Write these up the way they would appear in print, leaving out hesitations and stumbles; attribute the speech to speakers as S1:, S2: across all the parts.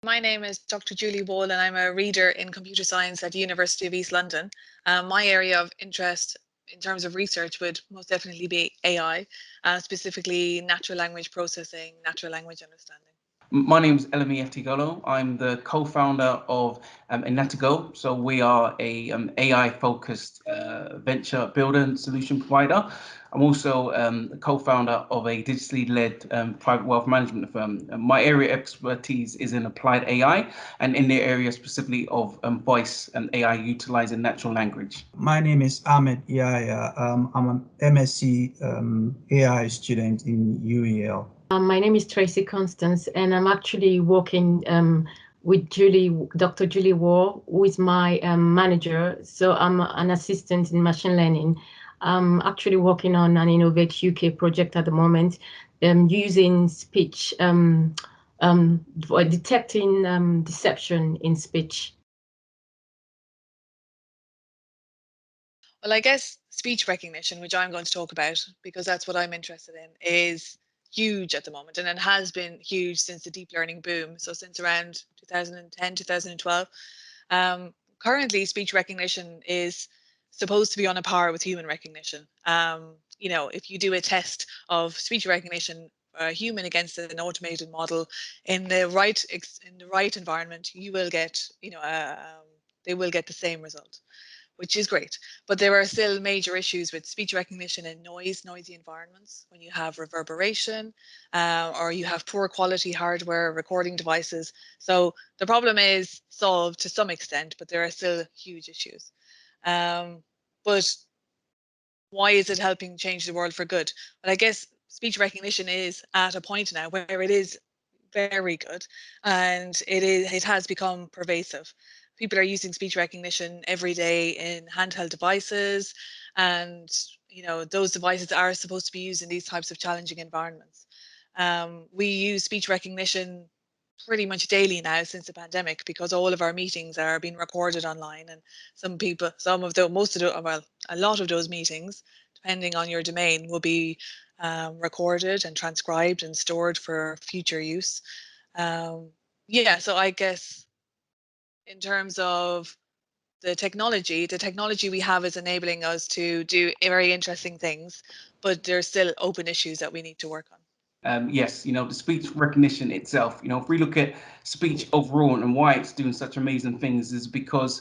S1: My name is Dr. Julie Wall, and I'm a reader in computer science at the University of East London. My area of interest in terms of research would most definitely be AI, specifically natural language processing, natural language understanding.
S2: My name is Elemi Atigolo. I'm the co-founder of Inatigo. So we are a AI-focused venture builder and solution provider. I'm also a co-founder of a digitally led private wealth management firm. My area of expertise is in applied AI and in the area specifically of voice and AI utilizing natural language.
S3: My name is Ahmad, Yahya. I'm an MSc AI student in UEL.
S4: My name is Tracy Constance, and I'm actually working with Dr. Julie Wall, who is my manager. So I'm an assistant in machine learning. I'm actually working on an Innovate UK project at the moment, using speech, detecting deception in speech.
S1: Well, I guess speech recognition, which I'm going to talk about because that's what I'm interested in, is huge at the moment, and it has been huge since the deep learning boom. So since around 2010, 2012. Currently, speech recognition is supposed to be on a par with human recognition. If you do a test of speech recognition, a human against an automated model in the right environment, you will get, they will get the same result, which is great. But there are still major issues with speech recognition in noisy environments, when you have reverberation or you have poor quality hardware, recording devices. So the problem is solved to some extent, but there are still huge issues. But why is it helping change the world for good? Well, I guess speech recognition is at a point now where it is very good, and it has become pervasive. People are using speech recognition every day in handheld devices, and those devices are supposed to be used in these types of challenging environments. We use speech recognition pretty much daily now since the pandemic, because all of our meetings are being recorded online, and a lot of those meetings, depending on your domain, will be recorded and transcribed and stored for future use. So I guess in terms of the technology we have is enabling us to do very interesting things, but there's still open issues that we need to work on.
S2: Yes, the speech recognition itself, if we look at speech overall and why it's doing such amazing things, is because,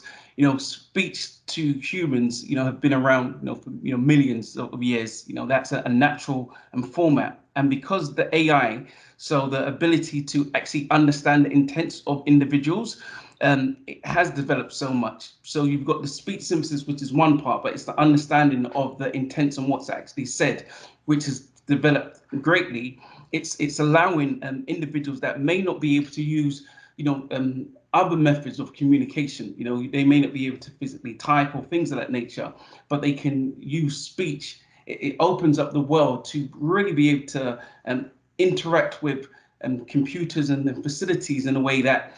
S2: speech to humans, have been around, for, millions of years. That's a natural format. And because the AI, so the ability to actually understand the intents of individuals, it has developed so much. So you've got the speech synthesis, which is one part, but it's the understanding of the intents and what's actually said, which has developed greatly. It's allowing individuals that may not be able to use, other methods of communication. They may not be able to physically type or things of that nature, but they can use speech. It opens up the world to really be able to interact with computers and the facilities in a way that,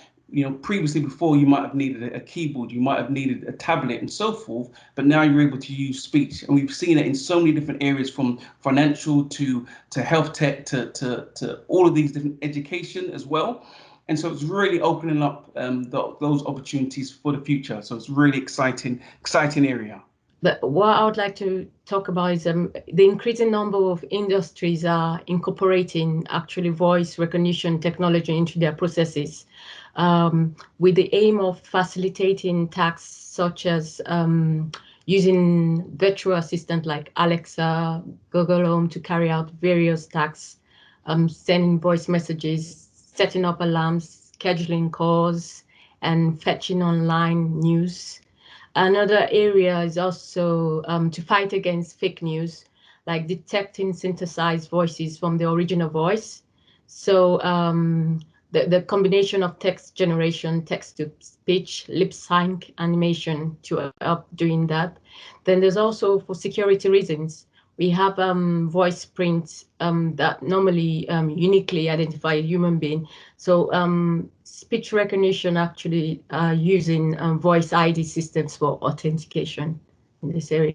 S2: previously, before, you might have needed a keyboard, you might have needed a tablet and so forth, but now you're able to use speech. And we've seen it in so many different areas, from financial to health tech to all of these different education as well. And so it's really opening up those opportunities for the future. So it's really exciting area.
S4: But what I would like to talk about is the increasing number of industries are incorporating actually voice recognition technology into their processes, with the aim of facilitating tasks such as using virtual assistant like Alexa, Google Home to carry out various tasks, sending voice messages, setting up alarms, scheduling calls, and fetching online news. Another area is also to fight against fake news, like detecting synthesized voices from the original voice. So the combination of text generation, text to speech, lip sync animation to help doing that. Then there's also, for security reasons, we have voice prints that normally uniquely identify a human being. So speech recognition actually using voice ID systems for authentication in this area.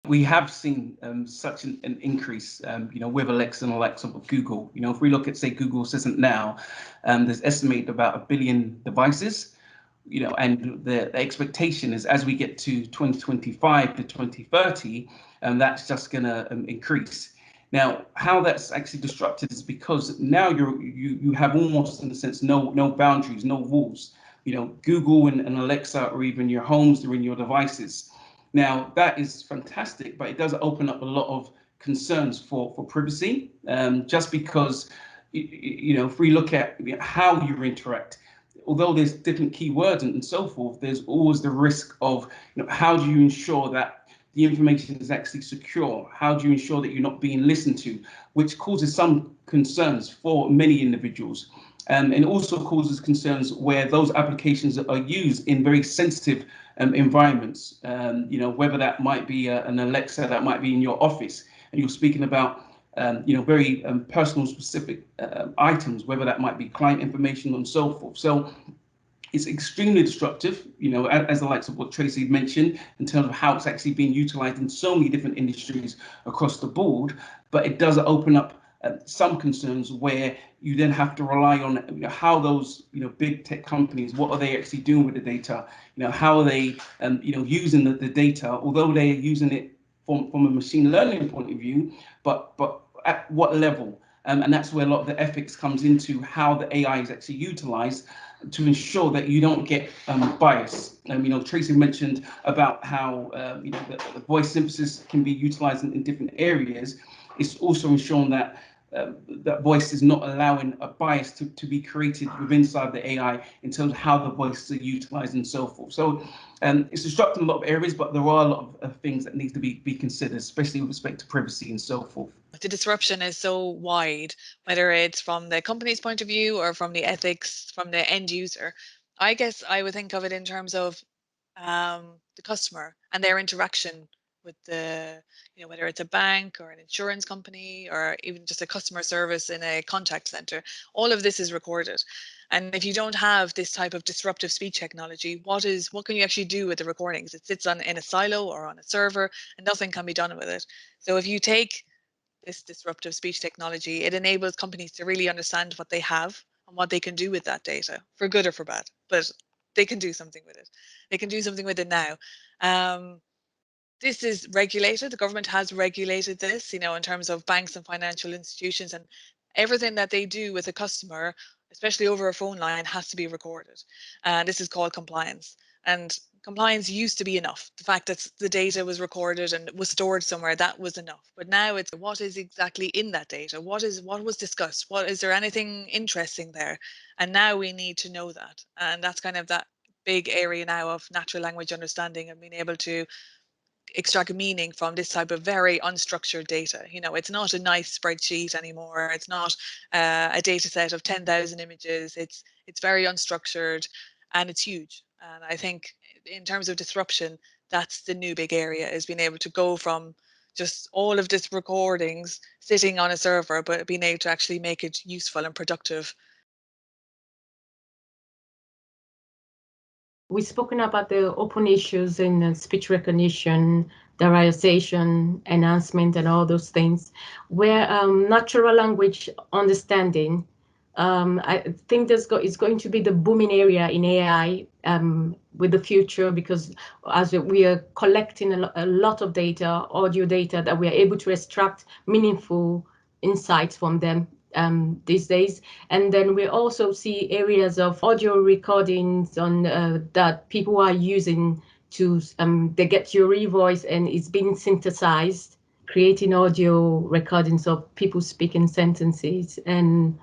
S2: We have seen such an increase, with Alexa and Alexa with Google. If we look at, say, Google Assistant now, there's estimated about 1 billion devices, and the expectation is as we get to 2025 to 2030, that's just going to increase. Now, how that's actually disrupted is because now you have almost, in a sense, no boundaries, no rules. Google and Alexa are even your homes, they're in your devices. Now, that is fantastic, but it does open up a lot of concerns for privacy, just because, if we look at how you interact, although there's different keywords and so forth, there's always the risk of, how do you ensure that the information is actually secure? How do you ensure that you're not being listened to, which causes some concerns for many individuals. And also causes concerns where those applications are used in very sensitive environments, whether that might be an Alexa, that might be in your office, and you're speaking about very personal, specific items, whether that might be client information and so forth. So it's extremely disruptive, as the likes of what Tracy mentioned, in terms of how it's actually being utilized in so many different industries across the board. But it does open up some concerns where you then have to rely on how those big tech companies, what are they actually doing with the data? How are they using the data, although they're using it from a machine learning point of view, but at what level? And that's where a lot of the ethics comes into how the AI is actually utilized to ensure that you don't get bias. Tracy mentioned about how the voice synthesis can be utilized in different areas. It's also ensuring that that voice is not allowing a bias to be created within inside the AI in terms of how the voices are utilized and so forth. So it's disrupting a lot of areas, but there are a lot of things that need to be considered, especially with respect to privacy and so forth.
S1: The disruption is so wide, whether it's from the company's point of view or from the ethics, from the end user. I guess I would think of it in terms of the customer and their interaction with the, whether it's a bank or an insurance company or even just a customer service in a contact center. All of this is recorded. And if you don't have this type of disruptive speech technology, what can you actually do with the recordings? It sits in a silo or on a server and nothing can be done with it. So if you take this disruptive speech technology, it enables companies to really understand what they have and what they can do with that data, for good or for bad. But they can do something with it. They can do something with it now. This is regulated. The government has regulated this, in terms of banks and financial institutions, and everything that they do with a customer, especially over a phone line, has to be recorded. And this is called compliance. And compliance used to be enough. The fact that the data was recorded and was stored somewhere, that was enough. But now it's what is exactly in that data? What was discussed? Is there anything interesting there? And now we need to know that. And that's kind of that big area now of natural language understanding and being able to extract meaning from this type of very unstructured data. It's not a nice spreadsheet anymore. It's not a data set of 10,000 images. It's very unstructured and it's huge. And I think in terms of disruption, that's the new big area, is being able to go from just all of this recordings sitting on a server, but being able to actually make it useful and productive.
S4: We've spoken about the open issues in speech recognition, diarization, enhancement, and all those things, where natural language understanding, I think is going to be the booming area in AI with the future, because as we are collecting a lot of data, audio data, that we are able to extract meaningful insights from them these days. And then we also see areas of audio recordings on that people are using to they get your voice and it's being synthesized, creating audio recordings of people speaking sentences and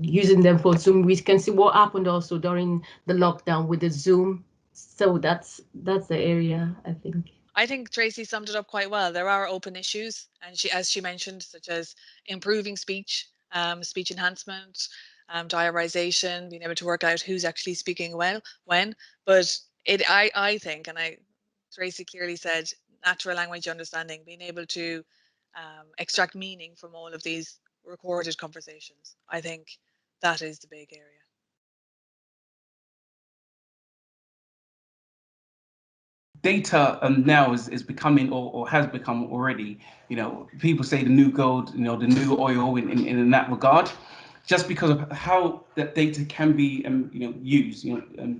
S4: using them for Zoom. We can see what happened also during the lockdown with the Zoom. So that's the area, I think.
S1: I think Tracy summed it up quite well. There are open issues, and as she mentioned, such as improving speech, speech enhancement, diarization, being able to work out who's actually speaking when. But I think, and Tracy clearly said, natural language understanding, being able to extract meaning from all of these recorded conversations. I think that is the big area.
S2: data now is becoming, or has become already, people say the new gold, the new oil in that regard, just because of how that data can be used.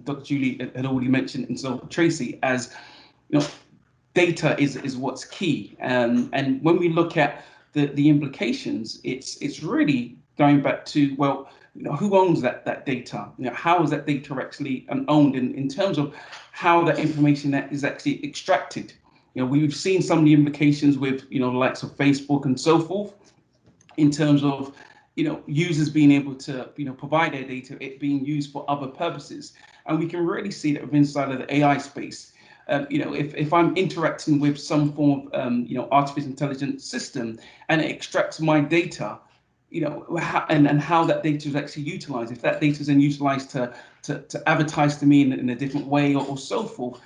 S2: Dr. Julie had already mentioned, and so Tracy, as data is what's key. And when we look at the implications, it's really going back to, well, who owns that data? How is that data actually owned in terms of how that information that is actually extracted? We've seen some of the implications with the likes of Facebook and so forth, in terms of users being able to provide their data, it being used for other purposes. And we can really see that inside of the AI space. If I'm interacting with some form of artificial intelligence system, and it extracts my data, and how that data is actually utilized. If that data is then utilized to advertise to me in a different way, or so forth,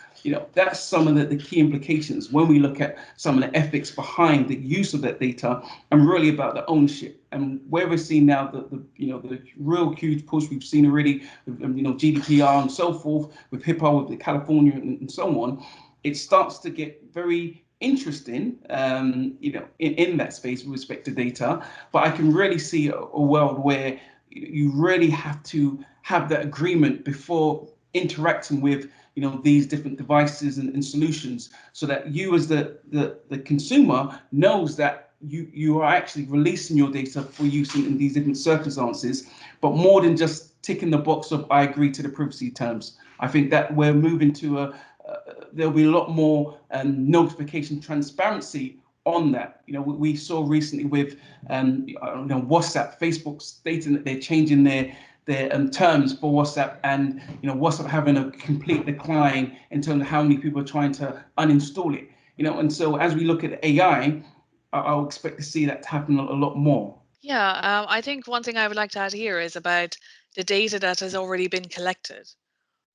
S2: that's some of the key implications when we look at some of the ethics behind the use of that data, and really about the ownership. And where we're seeing now the real huge push we've seen already with GDPR and so forth, with HIPAA, with the California and so on, it starts to get very interesting, in that space with respect to data. But I can really see a world where you really have to have that agreement before interacting with these different devices and solutions, so that you as the consumer knows that you are actually releasing your data for use in these different circumstances, but more than just ticking the box of I agree to the privacy terms. I think that we're moving to there'll be a lot more notification transparency on that. We saw recently with WhatsApp, Facebook stating that they're changing their terms for WhatsApp, and WhatsApp having a complete decline in terms of how many people are trying to uninstall it. And so as we look at AI, I'll expect to see that happen a lot more.
S1: Yeah, I think one thing I would like to add here is about the data that has already been collected,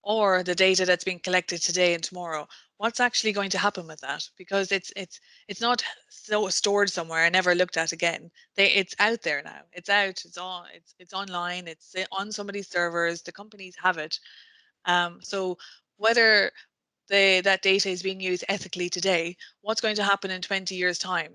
S1: or the data that's being collected today and tomorrow. What's actually going to happen with that? Because it's not so stored somewhere and never looked at again. It's out there now. It's out. It's online. It's on somebody's servers. The companies have it. So whether that data is being used ethically today, what's going to happen in 20 years' time?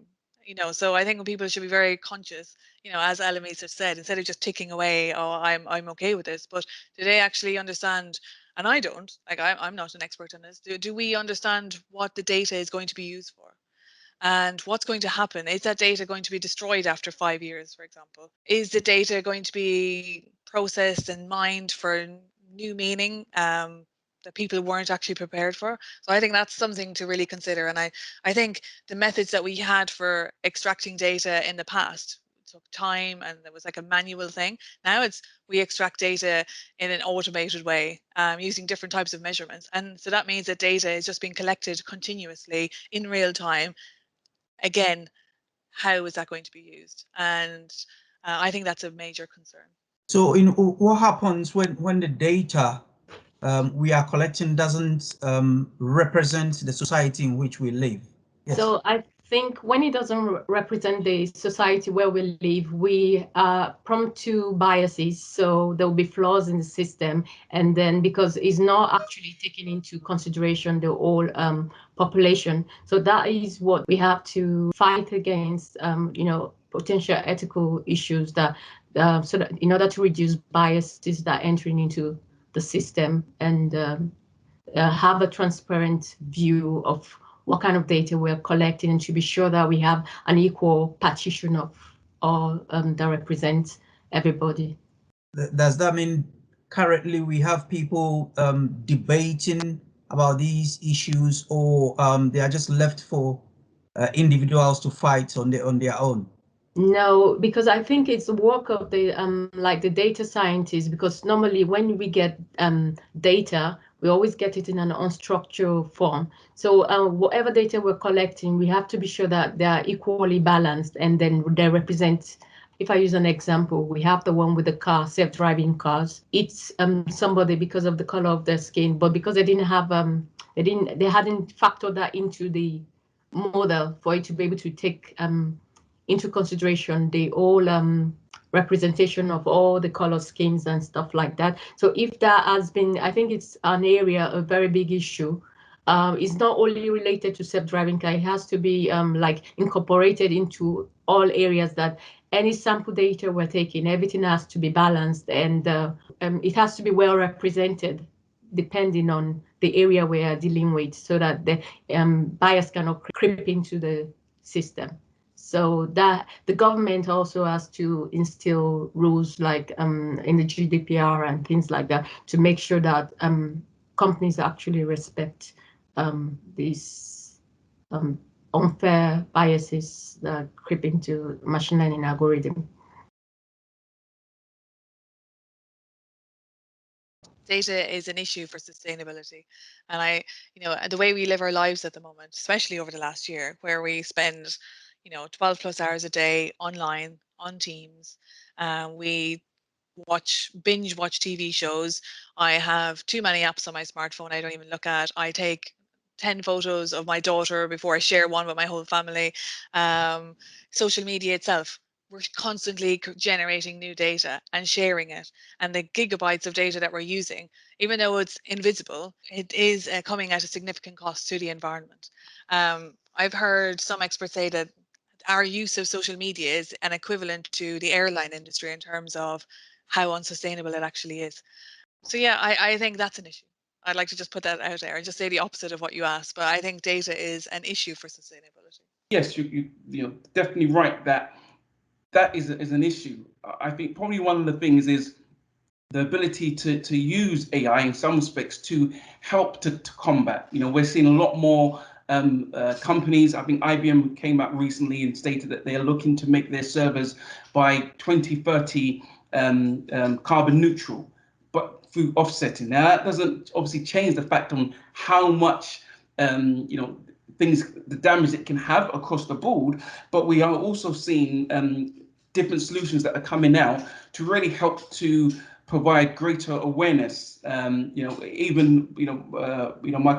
S1: So I think people should be very conscious, as Elemi have said, instead of just ticking away, oh, I'm okay with this, but do they actually understand? And I don't, like, I'm not an expert on this. Do we understand what the data is going to be used for? And what's going to happen? Is that data going to be destroyed after 5 years, for example? Is the data going to be processed and mined for new meaning that people weren't actually prepared for? So I think that's something to really consider. And I think the methods that we had for extracting data in the past took time, and there was like a manual thing. Now we extract data in an automated way, using different types of measurements. And so that means that data is just being collected continuously in real time. Again, how is that going to be used? And I think that's a major concern.
S3: So what happens when the data we are collecting doesn't represent the society in which we live? Yes.
S4: So I think when it doesn't represent the society where we live, we are prone to biases. So there will be flaws in the system. And then because it's not actually taking into consideration the whole population. So that is what we have to fight against, potential ethical issues that, so that in order to reduce biases that are entering into the system, and have a transparent view of what kind of data we're collecting, and to be sure that we have an equal partition of all that represents everybody.
S3: Does that mean currently we have people debating about these issues, or they are just left for individuals to fight on their own?
S4: No, because I think it's the work of the like the data scientists, because normally when we get data, we always get it in an unstructured form. So whatever data we're collecting, we have to be sure that they are equally balanced, and then they represent. If I use an example, we have the one with the car, self-driving cars. It's somebody because of the color of their skin, but because they didn't have they hadn't factored that into the model for it to be able to take into consideration the whole representation of all the color schemes and stuff like that. So if that has been, I think it's an area, a very big issue It's not only related to self-driving car. It has to be like incorporated into all areas, that any sample data we're taking, everything has to be balanced, and it has to be well represented depending on the area we are dealing with, so that the bias cannot creep into the system. So that the government also has to instill rules like in the GDPR and things like that, to make sure that companies actually respect these unfair biases that creep into machine learning algorithm.
S1: Data is an issue for sustainability. And the way we live our lives at the moment, especially over the last year, where we spend, 12 plus hours a day online on Teams, we binge watch TV shows. I have too many apps on my smartphone I don't even look at. I take 10 photos of my daughter before I share one with my whole family. Social media itself, we're constantly generating new data and sharing it. And the gigabytes of data that we're using, even though it's invisible, it is coming at a significant cost to the environment. I've heard some experts say that our use of social media is an equivalent to the airline industry in terms of how unsustainable it actually is. So yeah, I think that's an issue. I'd like to just put that out there and just say the opposite of what you asked, but I think data is an issue for sustainability.
S2: Yes, you're definitely right that is an issue. I think probably one of the things is the ability to use AI in some respects to help to combat. We're seeing a lot more companies. I think IBM came out recently and stated that they are looking to make their servers by 2030 carbon neutral, but through offsetting. Now that doesn't obviously change the fact on how much the damage it can have across the board, but we are also seeing different solutions that are coming out to really help to provide greater awareness. My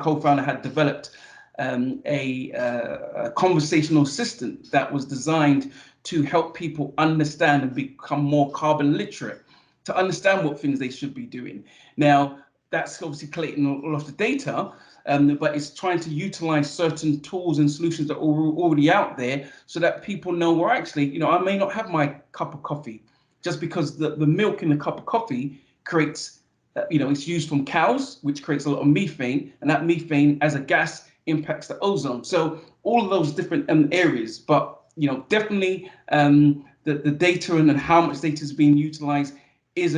S2: co-founder had developed a conversational assistant that was designed to help people understand and become more carbon literate, to understand what things they should be doing. Now, that's obviously collecting a lot of the data, but it's trying to utilize certain tools and solutions that are already out there so that people know, well, actually, I may not have my cup of coffee just because the milk in the cup of coffee creates, it's used from cows, which creates a lot of methane, and that methane as a gas impacts the ozone. So all of those different areas, but definitely the data and how much data is being utilized is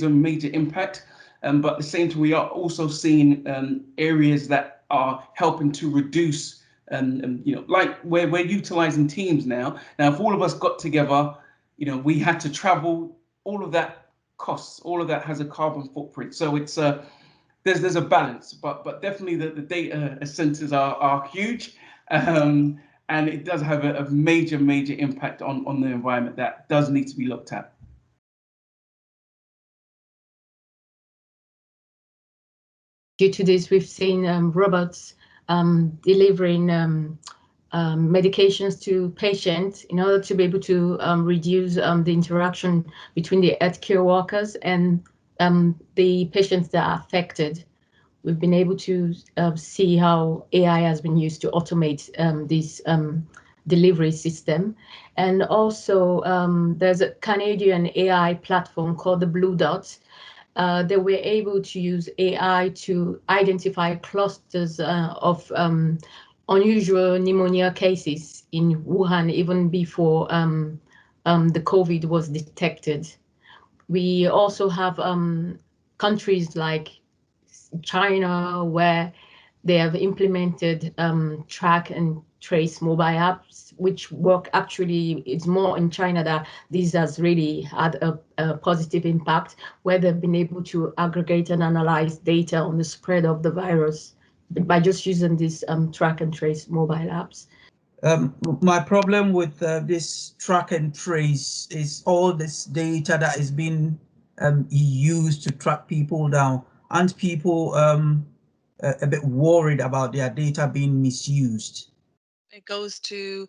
S2: a major impact. But at the same time, we are also seeing areas that are helping to reduce, like we're utilizing Teams now. Now, if all of us got together, we had to travel, all of that costs, all of that has a carbon footprint. So it's there's a balance, but definitely the data centers are huge, and it does have a major impact on the environment that does need to be looked at.
S4: Due to this, we've seen robots delivering medications to patients in order to be able to reduce the interaction between the healthcare workers and the patients that are affected. We've been able to see how AI has been used to automate this delivery system. And also there's a Canadian AI platform called the Blue Dot. They were able to use AI to identify clusters of unusual pneumonia cases in Wuhan even before the COVID was detected. We also have countries like China where they have implemented track and trace mobile apps, which work. Actually, it's more in China that this has really had a positive impact, where they've been able to aggregate and analyze data on the spread of the virus by just using these track and trace mobile apps.
S3: My problem with this track and trace is all this data that is being used to track people down, and people a bit worried about their data being misused.
S1: It goes to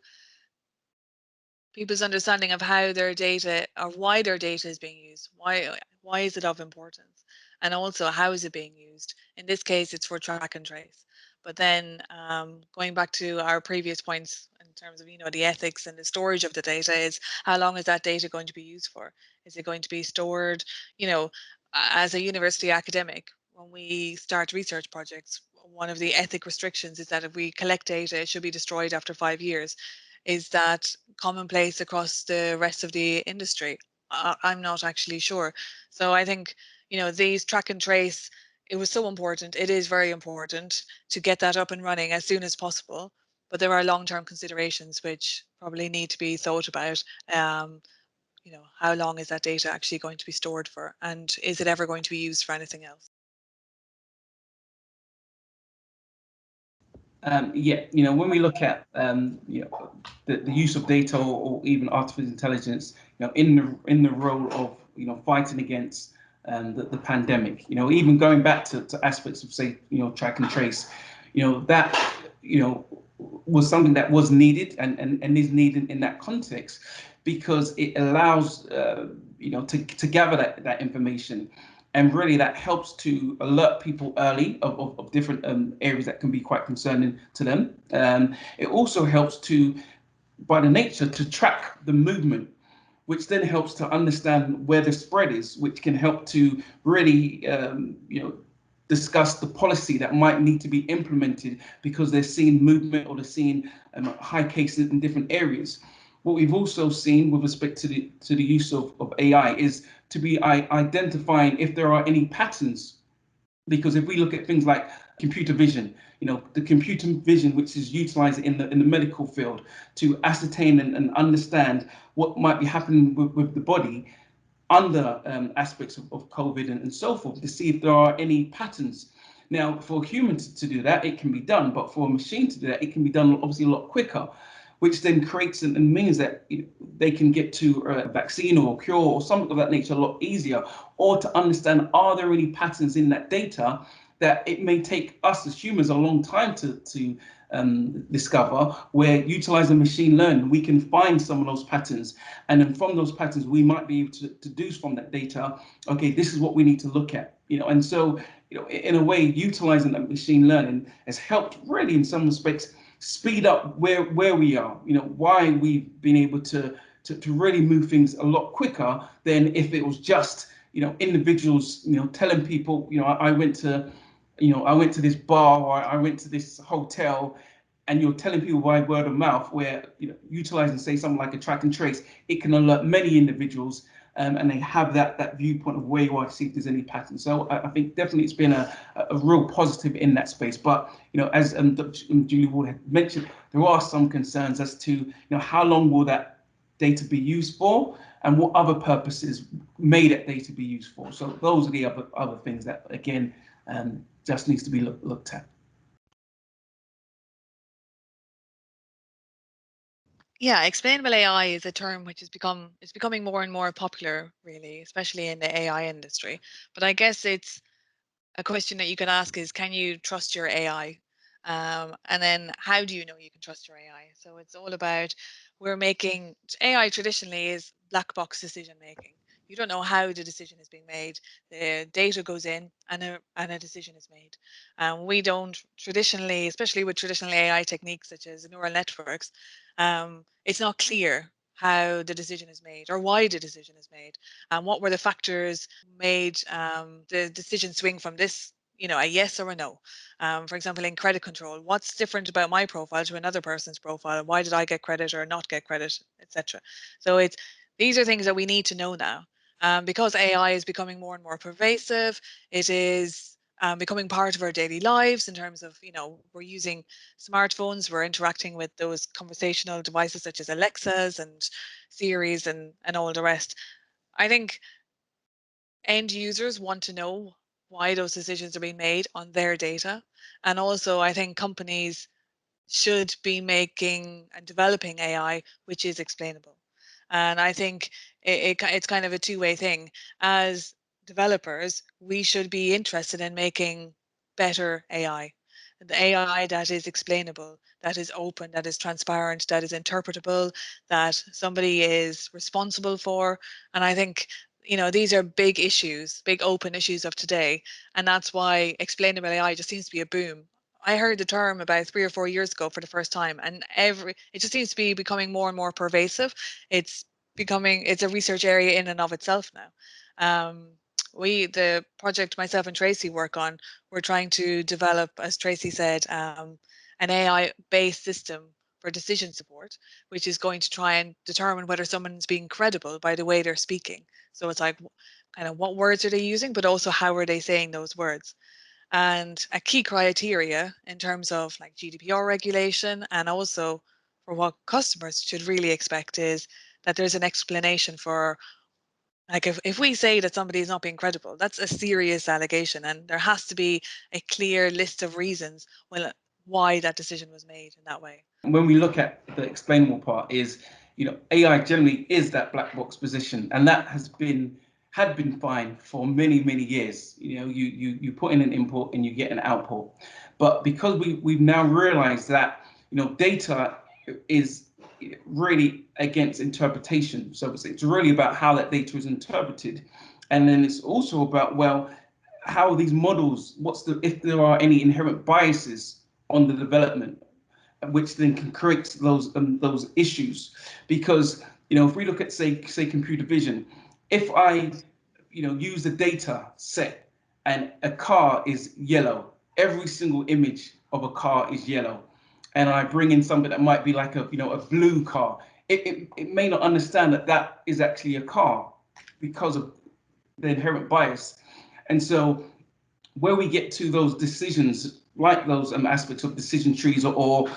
S1: people's understanding of how their data or why their data is being used. Why is it of importance? And also, how is it being used? In this case, it's for track and trace. But then going back to our previous points in terms of, the ethics and the storage of the data is how long is that data going to be used for? Is it going to be stored, as a university academic, when we start research projects, one of the ethic restrictions is that if we collect data, it should be destroyed after 5 years. Is that commonplace across the rest of the industry? I'm not actually sure. So I think, these track and trace, it was so important. It is very important to get that up and running as soon as possible. But there are long-term considerations which probably need to be thought about. How long is that data actually going to be stored for? And is it ever going to be used for anything else?
S2: Yeah, when we look at the use of data or even artificial intelligence, in the role of fighting against the pandemic, even going back to aspects of, say, track and trace, that was something that was needed and is needed in that context, because it allows to gather that information, and really that helps to alert people early of different areas that can be quite concerning to them. It also helps to, by the nature, to track the movement, which then helps to understand where the spread is, which can help to really discuss the policy that might need to be implemented because they're seeing movement or they're seeing high cases in different areas. What we've also seen with respect to the use of AI is to be identifying if there are any patterns, because if we look at things like computer vision, the computer vision which is utilized in the medical field to ascertain and understand what might be happening with the body under aspects of COVID and so forth, to see if there are any patterns. Now, for a human to do that, it can be done, but for a machine to do that, it can be done obviously a lot quicker, which then creates and means that they can get to a vaccine or a cure or something of that nature a lot easier, or to understand, are there any patterns in that data that it may take us as humans a long time to discover, where utilizing machine learning, we can find some of those patterns. And then from those patterns, we might be able to deduce from that data, okay, this is what we need to look at. And so, in a way, utilizing that machine learning has helped really in some respects speed up where we are, why we've been able to really move things a lot quicker than if it was just, individuals, telling people, I went to this bar, or I went to this hotel, and you're telling people by word of mouth, where utilizing, say, something like a track and trace, it can alert many individuals, and they have that viewpoint of where you are to see if there's any pattern. So I think definitely it's been a real positive in that space. But as Julie Ward had mentioned, there are some concerns as to how long will that data be used for, and what other purposes may that data be used for. So those are the other things that, again, just needs to be looked at.
S1: Yeah, explainable AI is a term which is becoming more and more popular, really, especially in the AI industry. But I guess it's a question that you can ask is, can you trust your AI? And then how do you know you can trust your AI? So it's all about, we're making AI traditionally is black box decision making. You don't know how the decision is being made. The data goes in and a decision is made. We don't traditionally, especially with traditional AI techniques such as neural networks, it's not clear how the decision is made or why the decision is made, and what were the factors made the decision swing from this, a yes or a no. For example, in credit control, what's different about my profile to another person's profile? Why did I get credit or not get credit, etc.? So these are things that we need to know now, because AI is becoming more and more pervasive. It is becoming part of our daily lives in terms of, we're using smartphones, we're interacting with those conversational devices such as Alexas and Siris and all the rest. I think end users want to know why those decisions are being made on their data. And also, I think companies should be making and developing AI which is explainable. And I think it's kind of a two-way thing. As developers, we should be interested in making better AI. The AI that is explainable, that is open, that is transparent, that is interpretable, that somebody is responsible for. And I think, these are big issues, big open issues of today. And that's why explainable AI just seems to be a boom. I heard the term about 3 or 4 years ago for the first time, and it just seems to be becoming more and more pervasive. It's a research area in and of itself now. The project myself and Tracy work on, we're trying to develop, as Tracy said, an AI-based system for decision support, which is going to try and determine whether someone's being credible by the way they're speaking. So it's like, kind of what words are they using, but also how are they saying those words? And a key criteria in terms of like GDPR regulation and also for what customers should really expect is that there's an explanation for, like, if we say that somebody is not being credible, that's a serious allegation, and there has to be a clear list of reasons why that decision was made in that way.
S2: When we look at the explainable part is, AI generally is that black box position, and that had been fine for many years. You put in an input and you get an output, but because we've now realized that data is really against interpretation, so it's really about how that data is interpreted, and then it's also about, well, how these models, if there are any inherent biases on the development, which then can create those issues. Because if we look at say computer vision, if I use the data set and a car is yellow, every single image of a car is yellow, and I bring in something that might be like a blue car, it may not understand that that is actually a car because of the inherent bias. And so where we get to those decisions, like those aspects of decision trees, or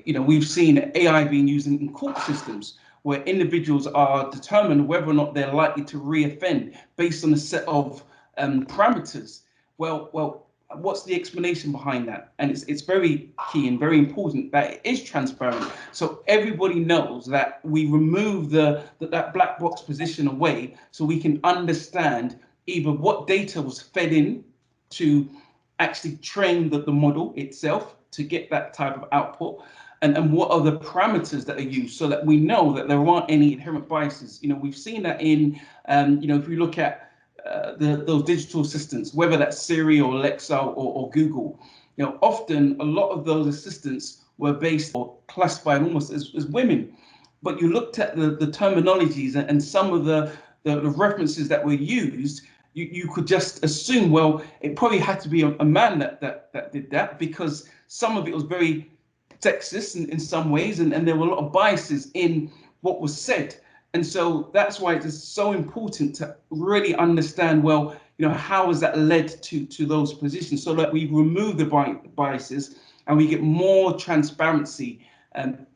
S2: we've seen AI being used in court systems where individuals are determined whether or not they're likely to re-offend based on a set of parameters. Well, what's the explanation behind that? And it's very key and very important that it is transparent, so everybody knows that we remove that black box position away, so we can understand either what data was fed in to actually train the model itself to get that type of output, and what are the parameters that are used, so that we know that there aren't any inherent biases. We've seen that in, if we look at those digital assistants, whether that's Siri or Alexa or Google, often a lot of those assistants were based or classified almost as women. But you looked at the terminologies and some of the references that were used, you could just assume, well, it probably had to be a man that did that, because some of it was very sexist in some ways, and there were a lot of biases in what was said. And so that's why it is so important to really understand, well, how has that led to those positions, so that we remove the biases and we get more transparency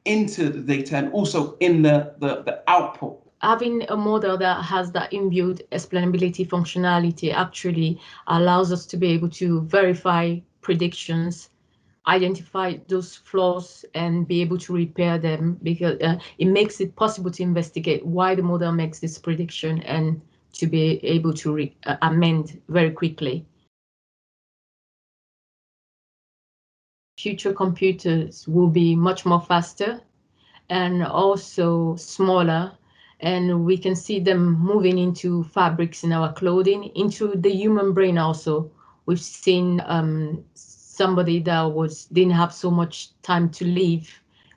S2: into the data, and also in the output.
S4: Having a model that has that inbuilt explainability functionality actually allows us to be able to verify predictions, identify those flaws, and be able to repair them, because it makes it possible to investigate why the model makes this prediction and to be able to amend very quickly. Future computers will be much more faster and also smaller, and we can see them moving into fabrics in our clothing, into the human brain also. We've seen somebody that didn't have so much time to live,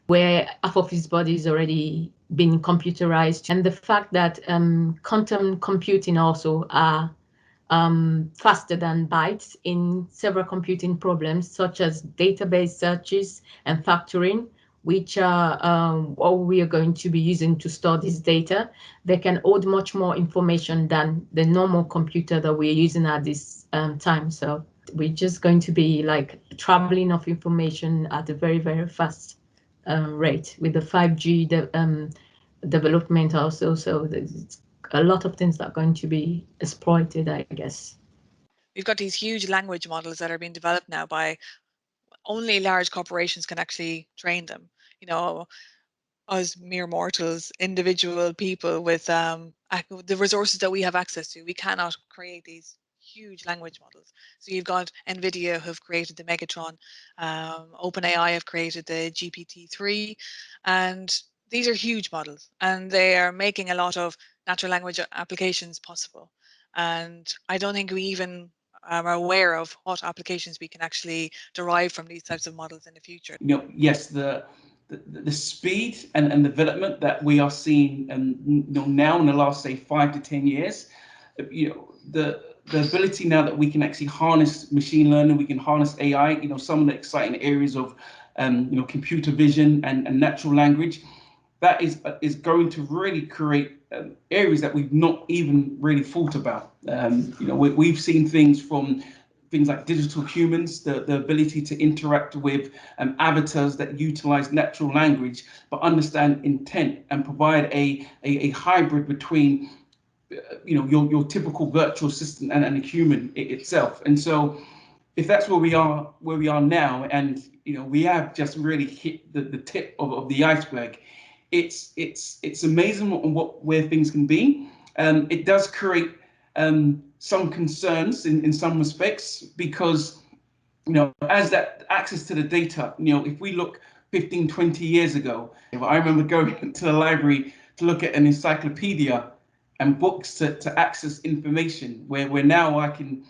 S4: where half of his body is already been computerized. And the fact that quantum computing also are faster than bytes in several computing problems, such as database searches and factoring, which are what we are going to be using to store this data. They can hold much more information than the normal computer that we're using at this time. So we're just going to be like traveling of information at a very fast rate with the 5G development also. So there's a lot of things that are going to be exploited, I guess.
S1: We've got these huge language models that are being developed now by only large corporations can actually train them. Us mere mortals, individual people with the resources that we have access to, we cannot create these huge language models. So you've got NVIDIA who've created the Megatron, OpenAI have created the GPT-3, and these are huge models, and they are making a lot of natural language applications possible. And I don't think we even are aware of what applications we can actually derive from these types of models in the future.
S2: Yes, the speed and development that we are seeing, now in the last, say, 5 to 10 years, the ability now that we can actually harness machine learning, we can harness AI, some of the exciting areas of, computer vision and natural language, that is going to really create areas that we've not even really thought about. We've seen things from things like digital humans, the ability to interact with avatars that utilize natural language, but understand intent and provide a hybrid between your typical virtual assistant and a human itself. And so if that's where we are now, and we have just really hit the tip of the iceberg, it's amazing where things can be. It does create some concerns in some respects, because as that access to the data, if we look 15, 20 years ago, I remember going to the library to look at an encyclopedia and books to access information, where now I can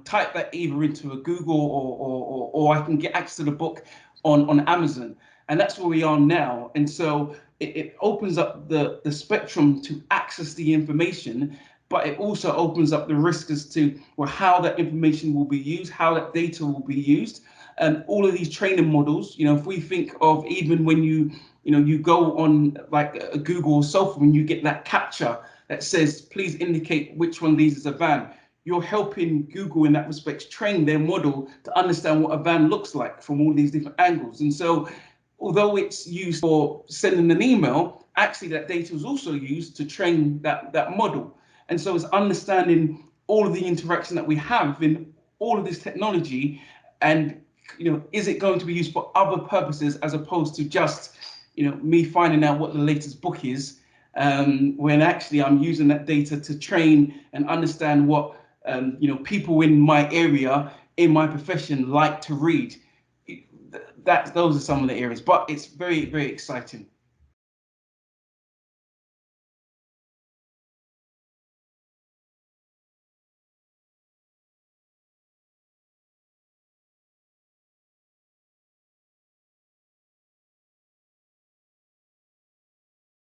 S2: type that either into a Google, or I can get access to the book on Amazon. And that's where we are now. And so it opens up the spectrum to access the information, but it also opens up the risk as to how that information will be used, how that data will be used. And all of these training models, if we think of even when you go on like a Google or so forth, and you get that capture that says, please indicate which one of these is a van, you're helping Google in that respect train their model to understand what a van looks like from all these different angles. And so although it's used for sending an email, actually that data is also used to train that model. And so it's understanding all of the interaction that we have in all of this technology, and is it going to be used for other purposes as opposed to just me finding out what the latest book is, when actually I'm using that data to train and understand what people in my area, in my profession, like to read. Those are some of the areas, but it's very, very exciting.